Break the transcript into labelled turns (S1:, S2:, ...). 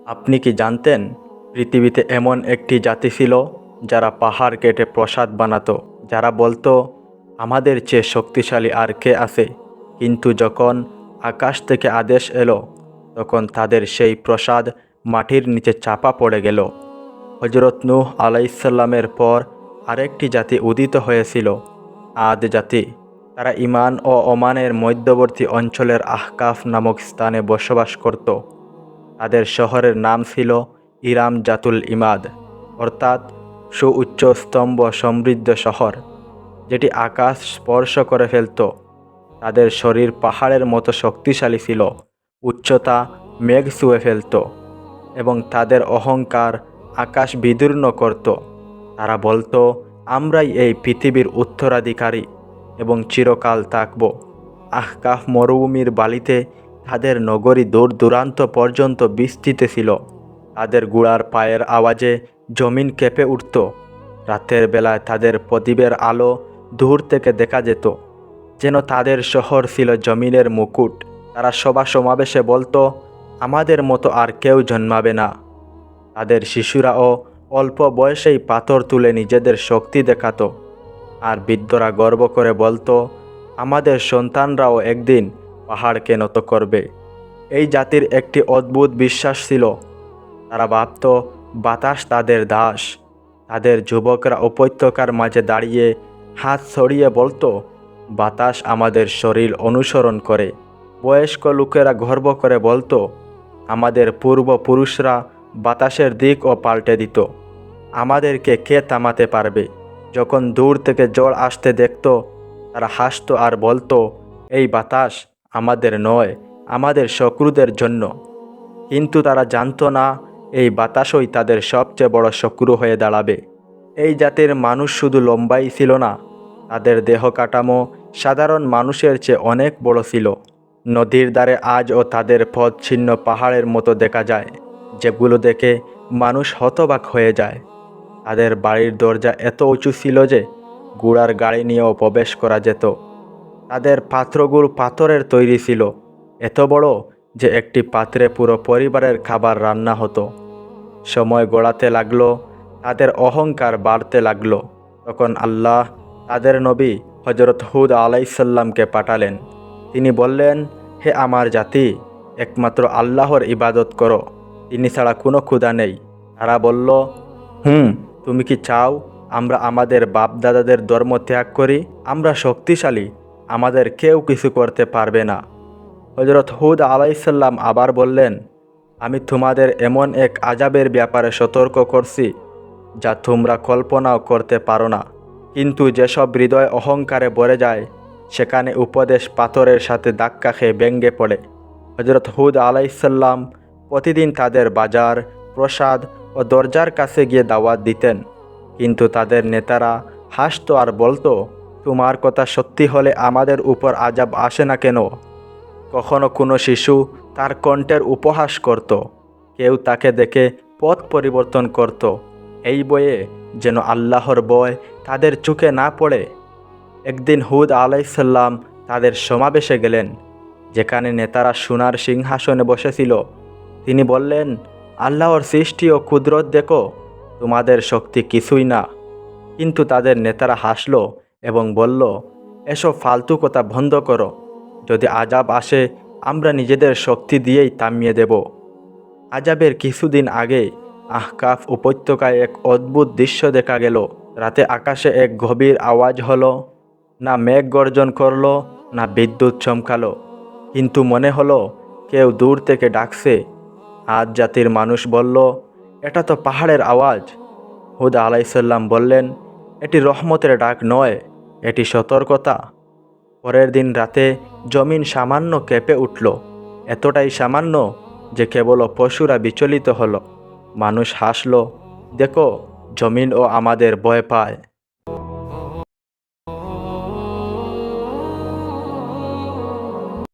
S1: আপনি কি জানতেন পৃথিবীতে এমন একটি জাতি ছিল যারা পাহাড় কেটে প্রাসাদ বানাতো, যারা বলতো আমাদের চেয়ে শক্তিশালী আর কে আছে? কিন্তু যখন আকাশ থেকে আদেশ এলো তখন তাদের সেই প্রাসাদ মাটির নিচে চাপা পড়ে গেল। হজরত নূহ আলাইসাল্লামের পর আরেকটি জাতি উদিত হয়েছিল, আদ জাতি। তারা ইমান ও ওমানের মধ্যবর্তী অঞ্চলের আহকাফ নামক স্থানে বসবাস করত। তাদের শহরের নাম ছিল ইরাম জাতুল ইমাদ, অর্থাৎ সুউচ্চ স্তম্ভ সমৃদ্ধ শহর, যেটি আকাশ স্পর্শ করে ফেলত। তাদের শরীর পাহাড়ের মতো শক্তিশালী ছিল, উচ্চতা মেঘ ছুঁয়ে ফেলত এবং তাদের অহংকার আকাশ বিদীর্ণ করত। তারা বলতো, আমরাই এই পৃথিবীর উত্তরাধিকারী এবং চিরকাল থাকব। আহকাফ মরুভূমির বালিতে তাদের নগরী দূর দূরান্ত পর্যন্ত বিস্তৃত ছিল। তাদের ঘোড়ার পায়ের আওয়াজে জমিন কেঁপে উঠত। রাতের বেলায় তাদের প্রদীপের আলো দূর থেকে দেখা যেত, যেন তাদের শহর ছিল জমিনের মুকুট। তারা সভা সমাবেশে বলতো, আমাদের মতো আর কেউ জন্মাবে না। তাদের শিশুরাও অল্প বয়সেই পাথর তুলে নিজেদের শক্তি দেখাতো, আর বৃদ্ধরা গর্ব করে বলতো, আমাদের সন্তানরাও একদিন পাহাড়কে নত করবে। এই জাতির একটি অদ্ভুত বিশ্বাস ছিল। তারা ভাবত বাতাস তাদের দাস। তাদের যুবকরা উপত্যকার মাঝে দাঁড়িয়ে হাত ছড়িয়ে বলতো, বাতাস আমাদের শরীর অনুসরণ করে। বয়স্ক লোকেরা গর্ব করে বলতো, আমাদের পূর্বপুরুষরা বাতাসের দিকও পাল্টে দিত। আমাদেরকে কে থামাতে পারবে? যখন দূর থেকে ঝড় আসতে দেখত, তারা হাসতো আর বলতো, এই বাতাস আমাদের নয়, আমাদের শত্রুদের জন্য। কিন্তু তারা জানতো না, এই বাতাসই তাদের সবচেয়ে বড় শত্রু হয়ে দাঁড়াবে। এই জাতির মানুষ শুধু লম্বাই ছিল না, তাদের দেহ কাঠামো সাধারণ মানুষের চেয়ে অনেক বড় ছিল। নদীর ধারে আজও তাদের পদচিহ্ন পাহাড়ের মতো দেখা যায়, যেগুলো দেখে মানুষ হতবাক হয়ে যায়। তাদের বাড়ির দরজা এত উঁচু ছিল যে ঘোড়ার গাড়ি নিয়েও প্রবেশ করা যেত। তাদের পাত্রগুলো পাথরের তৈরি ছিল, এত বড় যে একটি পাত্রে পুরো পরিবারের খাবার রান্না হতো। সময় গড়াতে লাগলো, তাদের অহংকার বাড়তে লাগলো। তখন আল্লাহ তাদের নবী হজরত হুদ আলাইসাল্লামকে পাঠালেন। তিনি বললেন, হে আমার জাতি, একমাত্র আল্লাহর ইবাদত করো, তিনি ছাড়া কোনো খোদা নেই। তারা বলল, তুমি কি চাও আমরা আমাদের বাপদাদাদের ধর্ম ত্যাগ করি? আমরা শক্তিশালী, আমাদের কেউ কিছু করতে পারবে না। হজরত হুদ আলাইসাল্লাম আবার বললেন, আমি তোমাদের এমন এক আযাবের ব্যাপারে সতর্ক করছি যা তোমরা কল্পনাও করতে পারো না। কিন্তু যেসব হৃদয় অহংকারে ভরে যায়, সেখানে উপদেশ পাথরের সাথে ধাক্কা খেয়ে ভেঙে পড়ে। হজরত হুদ আলাইসাল্লাম প্রতিদিন তাদের বাজার, প্রসাদ ও দরজার কাছে গিয়ে দাওয়াত দিতেন। কিন্তু তাদের নেতারা হাসতো আর বলতো, তোমার কথা সত্যি হলে আমাদের উপর আযাব আসে না কেন? কখনো কোনো শিশু তার কণ্ঠের উপহাস করত, কেউ তাকে দেখে পথ পরিবর্তন করত, এই বয়ে যেন আল্লাহর ভয় তাদের চোখে না পড়ে। একদিন হুদ আলাইসাল্লাম তাদের সমাবেশে গেলেন, যেখানে নেতারা সোনার সিংহাসনে বসেছিল। তিনি বললেন, আল্লাহর সৃষ্টি ও কুদরত দেখো, তোমাদের শক্তি কিছুই না। কিন্তু তাদের নেতারা হাসল এবং বলল, এসব ফালতু কথা বন্ধ করো, যদি আযাব আসে আমরা নিজেদের শক্তি দিয়েই থামিয়ে দেব। আযাবের কিছুদিন আগে আহকাফ উপত্যকায় এক অদ্ভুত দৃশ্য দেখা গেল। রাতে আকাশে এক গভীর আওয়াজ হলো, না মেঘ গর্জন করলো, না বিদ্যুৎ চমকালো, কিন্তু মনে হলো কেউ দূর থেকে ডাকছে। আদ জাতির মানুষ বলল, এটা তো পাহাড়ের আওয়াজ। হুদ আলাইসাল্লাম বললেন, এটি রহমতের ডাক নয়, এটি সতর্কতা। পরের দিন রাতে জমিন সামান্য কেঁপে উঠল, এতটাই সামান্য যে কেবল পশুরা বিচলিত হলো। মানুষ হাসল, দেখো জমিন ও আমাদের ভয় পায়।